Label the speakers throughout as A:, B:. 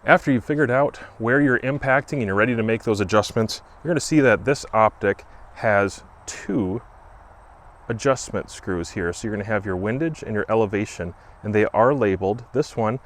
A: After you've figured out where you're impacting and you're ready to make those adjustments, you're going to see that this optic has two adjustment screws here. So you're going to have your windage and your elevation, and they are labeled. This one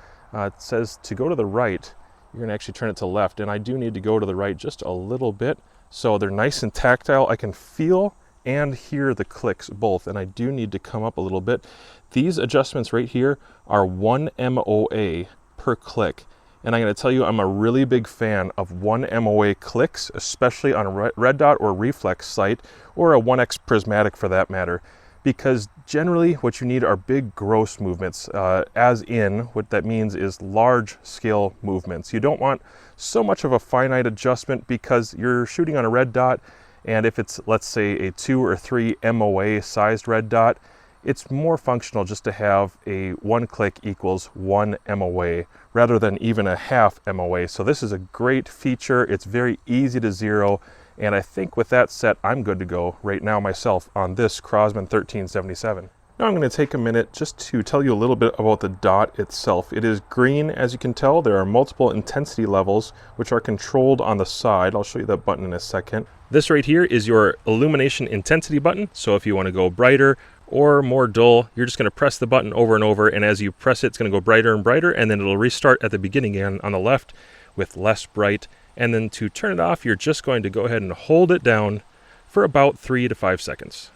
A: says to go to the right. You're going to actually turn it to left, and I do need to go to the right just a little bit. So they're nice and tactile. I can feel and hear the clicks both, and I do need to come up a little bit. These adjustments right here are 1 MOA per click. And I'm going to tell you, I'm a really big fan of 1 MOA clicks, especially on a red dot or reflex sight, or a 1X prismatic for that matter, because generally what you need are big gross movements, as in what that means is large scale movements. You don't want so much of a finite adjustment because you're shooting on a red dot, and if it's, let's say, a 2 or 3 MOA sized red dot, it's more functional just to have a 1 click equals 1 MOA rather than even a half MOA. So this is a great feature. It's very easy to zero. And I think with that set, I'm good to go right now myself on this Crosman 1377. Now I'm going to take a minute just to tell you a little bit about the dot itself. It is green, as you can tell. There are multiple intensity levels which are controlled on the side. I'll show you that button in a second. This right here is your illumination intensity button. So if you want to go brighter or more dull, you're just going to press the button over and over, and as you press it, it's going to go brighter and brighter, and then it'll restart at the beginning again on the left with less bright. And then to turn it off, you're just going to go ahead and hold it down for about 3 to 5 seconds.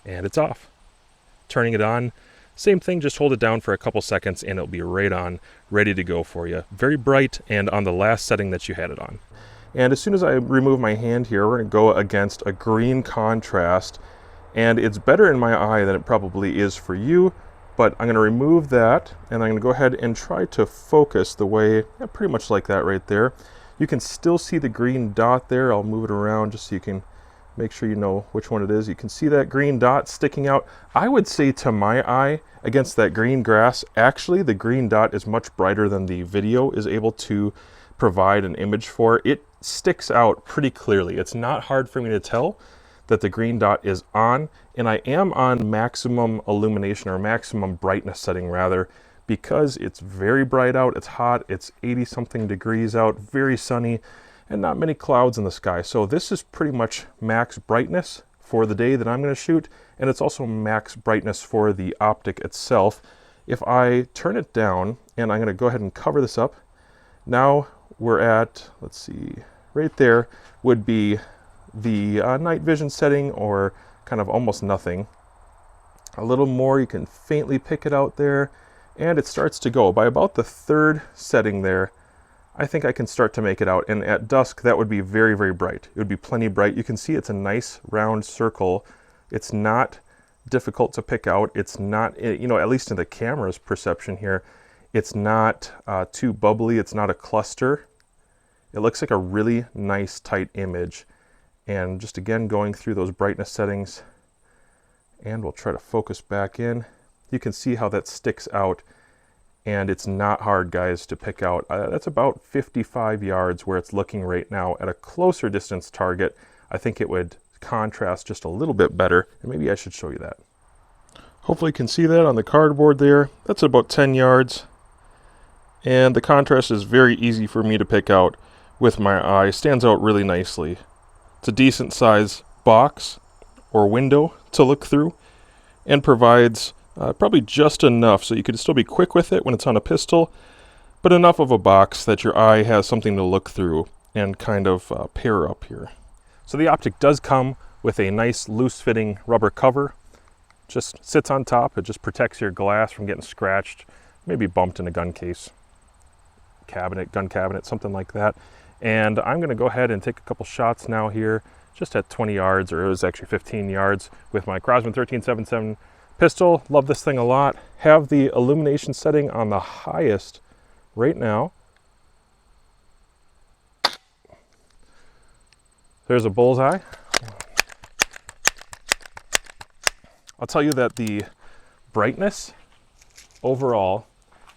A: And it's off. Turning it on, same thing, just hold it down for a couple seconds and it'll be right on, ready to go for you. Very bright and on the last setting that you had it on. And as soon as I remove my hand here, we're going to go against a green contrast. And it's better in my eye than it probably is for you, but I'm going to remove that, and I'm going to go ahead and try to focus the way, pretty much like that right there. You can still see the green dot there. I'll move it around just so you can make sure you know which one it is. You can see that green dot sticking out. I would say to my eye, against that green grass, actually the green dot is much brighter than the video is able to provide an image for. It sticks out pretty clearly. It's not hard for me to tell that the green dot is on, and I am on maximum illumination, or maximum brightness setting rather, because it's very bright out, it's hot, it's 80 something degrees out, very sunny, and not many clouds in the sky. So this is pretty much max brightness for the day that I'm going to shoot, and it's also max brightness for the optic itself. If I turn it down, and I'm going to go ahead and cover this up, now we're at, let's see, right there would be the night vision setting, or kind of almost nothing. A little more, you can faintly pick it out there, and it starts to go. By about the third setting there, I think I can start to make it out, and at dusk that would be very, very bright. It would be plenty bright. You can see it's a nice round circle. It's not difficult to pick out. It's not, you know, at least in the camera's perception here, it's not too bubbly. It's not a cluster. It looks like a really nice tight image. And just again going through those brightness settings, and we'll try to focus back in. You can see how that sticks out, and it's not hard, guys, to pick out. That's about 55 yards where it's looking right now. At a closer distance target, I think it would contrast just a little bit better, and maybe I should show you that. Hopefully you can see that on the cardboard there. That's about 10 yards, and the contrast is very easy for me to pick out with my eye. Stands out really nicely. It's a decent size box or window to look through, and provides probably just enough so you could still be quick with it when it's on a pistol, but enough of a box that your eye has something to look through and kind of pair up here. So the optic does come with a nice loose fitting rubber cover. Just sits on top. It just protects your glass from getting scratched, maybe bumped in a gun case, gun cabinet, something like that. And I'm going to go ahead and take a couple shots now here, just at 20 yards, or it was actually 15 yards, with my Crosman 1377 pistol. Love this thing a lot. Have the illumination setting on the highest right now. There's a bullseye. I'll tell you that the brightness overall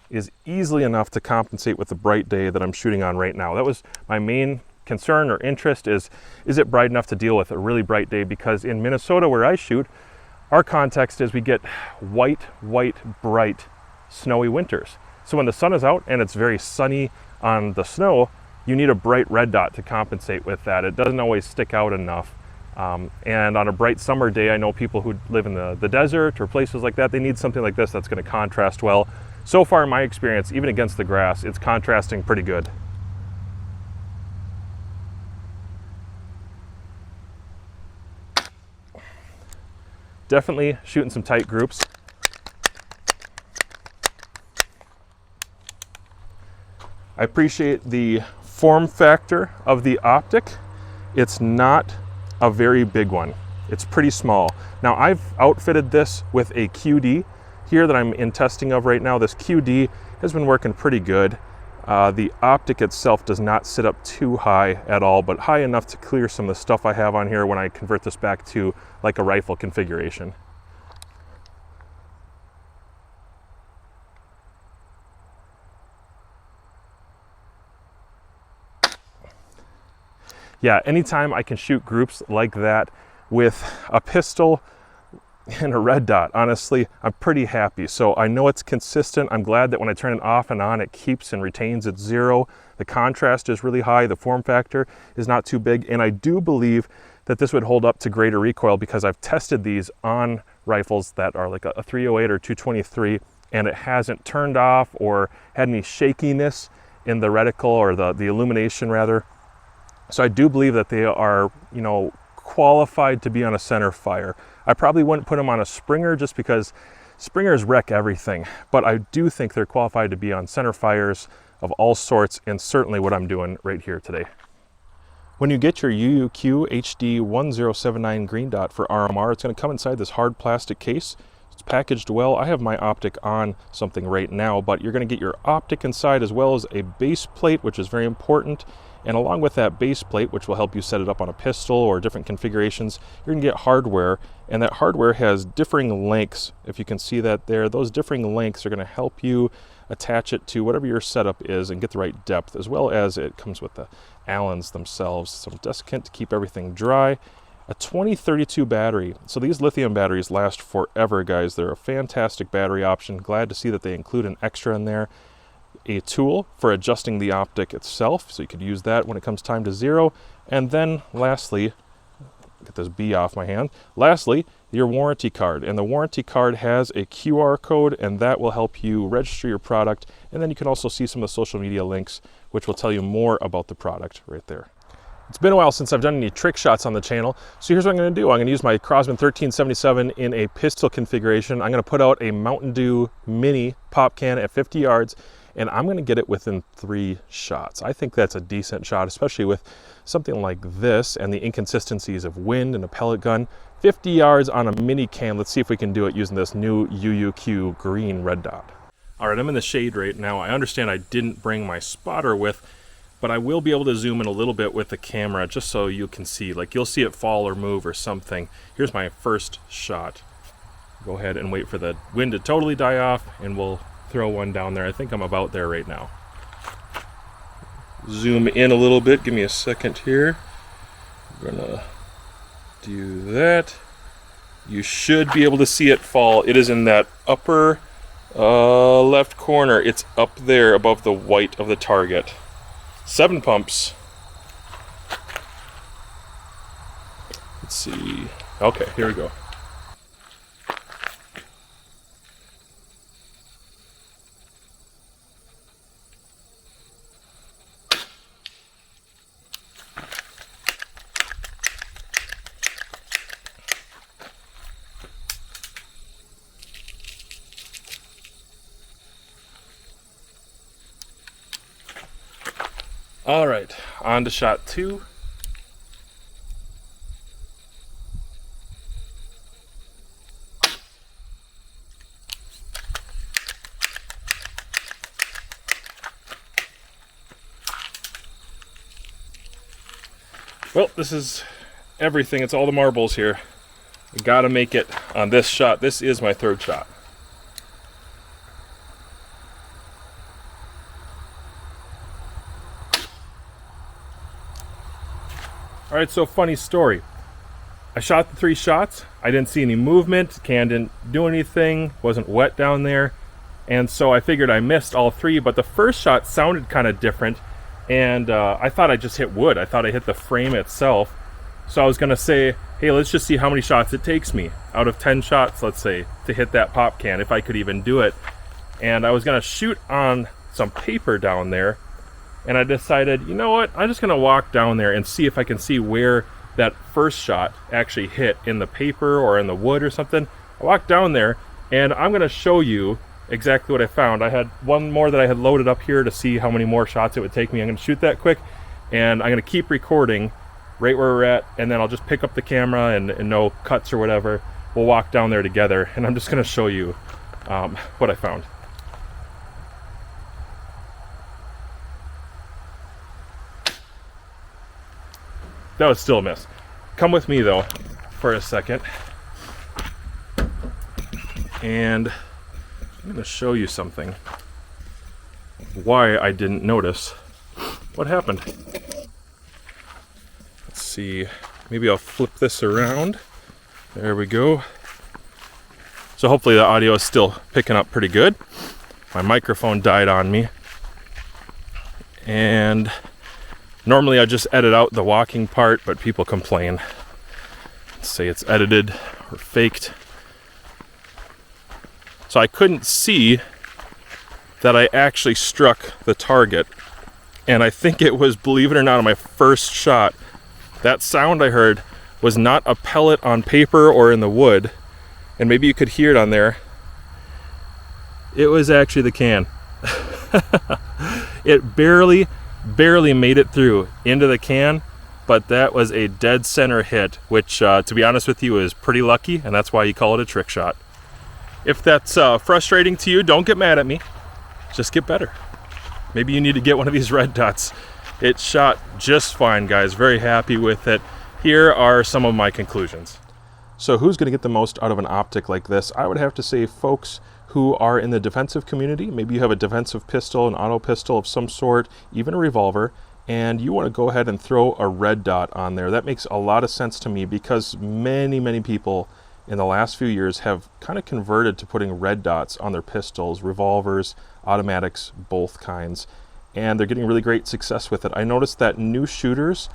A: is easily enough to compensate with the bright day that I'm shooting on right now. That was my main concern or interest, is it bright enough to deal with a really bright day? Because in Minnesota, where I shoot, our context is we get white, bright, snowy winters. So when the sun is out and it's very sunny on the snow, you need a bright red dot to compensate with that. It doesn't always stick out enough. And on a bright summer day, I know people who live in the desert or places like that, they need something like this that's going to contrast well. So far in my experience, even against the grass, it's contrasting pretty good. Definitely shooting some tight groups. I appreciate the form factor of the Optic. It's not a very big one. It's pretty small. Now I've outfitted this with a QD here that I'm in testing of right now. This QD has been working pretty good. The Optic itself does not sit up too high at all, but high enough to clear some of the stuff I have on here when I convert this back to like a rifle configuration. Yeah, anytime I can shoot groups like that with a pistol and a red dot, honestly, I'm pretty happy. So I know it's consistent. I'm glad that when I turn it off and on, it keeps and retains its zero. The contrast is really high. The form factor is not too big. And I do believe that this would hold up to greater recoil because I've tested these on rifles that are like a 308 or 223, and it hasn't turned off or had any shakiness in the reticle or the illumination rather. So I do believe that they are, you know, qualified to be on a center fire. I probably wouldn't put them on a Springer just because Springers wreck everything, but I do think they're qualified to be on center fires of all sorts, and certainly what I'm doing right here today. When you get your UUQ HD 1079 green dot for RMR, it's going to come inside this hard plastic case. It's packaged well. I have my Optic on something right now, but you're going to get your Optic inside as well as a base plate, which is very important. And along with that base plate, which will help you set it up on a pistol or different configurations, you're going to get hardware. And that hardware has differing lengths. If you can see that there, those differing lengths are going to help you attach it to whatever your setup is and get the right depth, as well as it comes with the Allens themselves, some desiccant to keep everything dry. A 2032 battery. So these lithium batteries last forever, guys. They're a fantastic battery option. Glad to see that they include an extra in there. A tool for adjusting the Optic itself, so you could use that when it comes time to zero. And then lastly, get this bee off my hand. Lastly, your warranty card. And the warranty card has a QR code, and that will help you register your product. And then you can also see some of the social media links, which will tell you more about the product right there. It's been a while since I've done any trick shots on the channel, so here's what I'm going to do. I'm going to use my Crosman 1377 in a pistol configuration. I'm going to put out a Mountain Dew mini pop can at 50 yards, and I'm going to get it within 3 shots. I think that's a decent shot, especially with something like this and the inconsistencies of wind and a pellet gun. 50 yards on a mini can. Let's see if we can do it using this new UUQ green red dot. All right, I'm in the shade right now. I understand I didn't bring my spotter with, but I will be able to zoom in a little bit with the camera just so you can see, like you'll see it fall or move or something. Here's my first shot. Go ahead and wait for the wind to totally die off, and we'll throw one down there. I think I'm about there right now. Zoom in a little bit. Give me a second here. I'm gonna do that. You should be able to see it fall. It is in that upper left corner. It's up there above the white of the target. 7 pumps. Let's see. Okay, here we go. All right, on to shot 2. Well, this is everything. It's all the marbles here. We gotta make it on this shot. This is my 3rd shot. All right, so funny story. I shot the 3 shots. I didn't see any movement. Can didn't do anything. Wasn't wet down there. And so I figured I missed all three, but the first shot sounded kind of different, and I thought I just hit wood. I thought I hit the frame itself. So I was gonna say, hey, let's just see how many shots it takes me out of 10 shots, let's say, to hit that pop can, if I could even do it. And I was gonna shoot on some paper down there, and I decided, you know what, I'm just gonna walk down there and see if I can see where that first shot actually hit, in the paper or in the wood or something. I walked down there, and I'm gonna show you exactly what I found. I had one more that I had loaded up here to see how many more shots it would take me. I'm gonna shoot that quick, and I'm gonna keep recording right where we're at, and then I'll just pick up the camera, and no cuts or whatever. We'll walk down there together, and I'm just gonna show you what I found. That was still a miss. Come with me though for a second, and I'm gonna show you something, why I didn't notice what happened. Let's see, maybe I'll flip this around. There we go. So hopefully the audio is still picking up pretty good. My microphone died on me, and normally I just edit out the walking part, but people complain. Say it's edited or faked. So I couldn't see that I actually struck the target. And I think it was, believe it or not, on my first shot, that sound I heard was not a pellet on paper or in the wood. And maybe you could hear it on there. It was actually the can. It barely made it through into the can, but that was a dead center hit, which to be honest with you is pretty lucky, and that's why you call it a trick shot. If that's frustrating to you, don't get mad at me, just get better. Maybe you need to get one of these red dots. It shot just fine, guys, very happy with it. Here are some of my conclusions. So who's going to get the most out of an optic like this? I would have to say folks who are in the defensive community. Maybe you have a defensive pistol, an auto pistol of some sort, even a revolver, and you want to go ahead and throw a red dot on there. That makes a lot of sense to me, because many people in the last few years have kind of converted to putting red dots on their pistols, revolvers, automatics, both kinds, and they're getting really great success with it. I noticed that new shooters,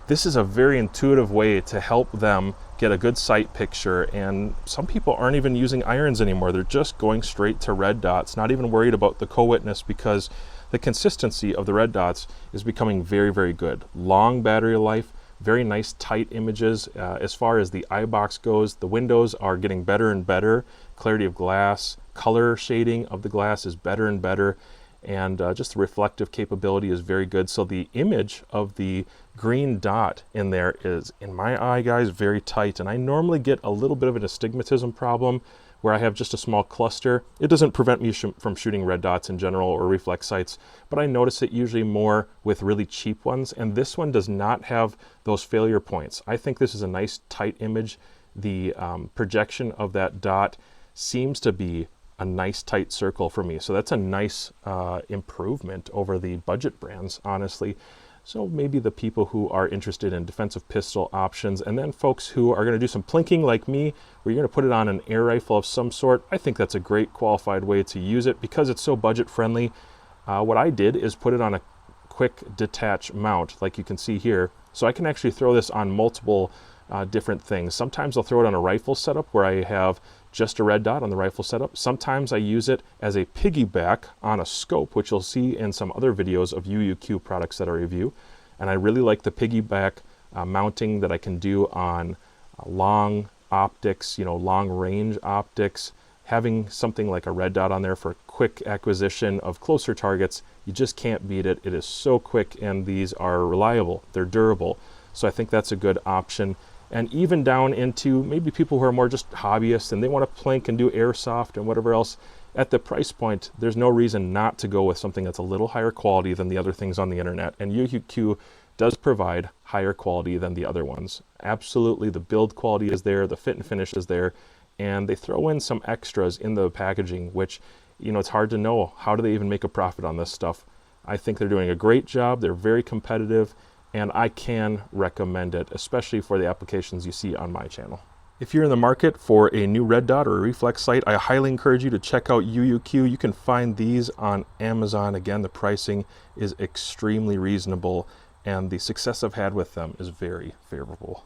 A: this is a very intuitive way to help them get a good sight picture, and some people aren't even using irons anymore. They're just going straight to red dots, not even worried about the co-witness, because the consistency of the red dots is becoming very good. Long battery life, very nice tight images. As far as the eye box goes, the windows are getting better and better. Clarity of glass, color shading of the glass is better and better, and just the reflective capability is very good. So the image of the green dot in there is, in my eye, guys, very tight, and I normally get a little bit of an astigmatism problem where I have just a small cluster. It doesn't prevent me from shooting red dots in general or reflex sights, but I notice it usually more with really cheap ones, and this one does not have those failure points. I think this is a nice tight image. The projection of that dot seems to be a nice tight circle for me, so that's a nice improvement over the budget brands, honestly. So maybe the people who are interested in defensive pistol options, and then folks who are going to do some plinking like me, where you're going to put it on an air rifle of some sort, I think that's a great qualified way to use it because it's so budget friendly. What I did is put it on a quick detach mount, like you can see here, so I can actually throw this on multiple different things. Sometimes I'll throw it on a rifle setup where I have just a red dot on the rifle setup. Sometimes I use it as a piggyback on a scope, which you'll see in some other videos of UUQ products that I review. And I really like the piggyback mounting that I can do on long optics, long range optics. Having something like a red dot on there for quick acquisition of closer targets, you just can't beat it. It is so quick, and these are reliable. They're durable. So I think that's a good option. And even down into maybe people who are more just hobbyists and they want to plink and do airsoft and whatever else, at the price point, there's no reason not to go with something that's a little higher quality than the other things on the internet. And UUQ does provide higher quality than the other ones. Absolutely, the build quality is there, the fit and finish is there, and they throw in some extras in the packaging, which, it's hard to know, how do they even make a profit on this stuff? I think they're doing a great job. They're very competitive, and I can recommend it, especially for the applications you see on my channel. If you're in the market for a new red dot or a reflex sight, I highly encourage you to check out UUQ. You can find these on Amazon. Again, the pricing is extremely reasonable and the success I've had with them is very favorable.